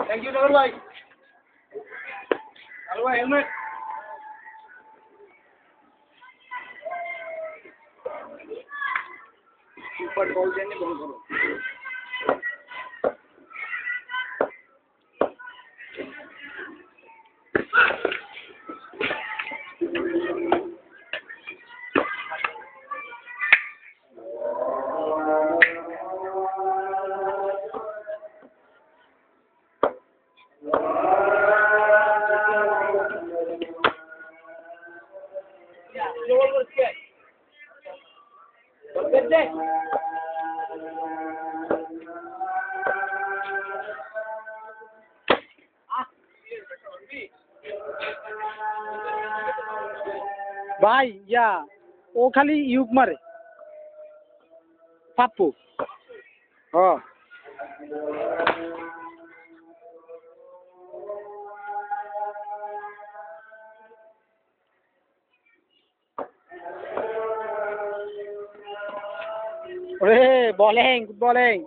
Thank you नगर भाई। Hello भाई helmet. ऊपर बॉल देने बंद करो। भाई या वो खाली युग मारे पाप्पू हाँ अरे बॉलिंग बॉलिंग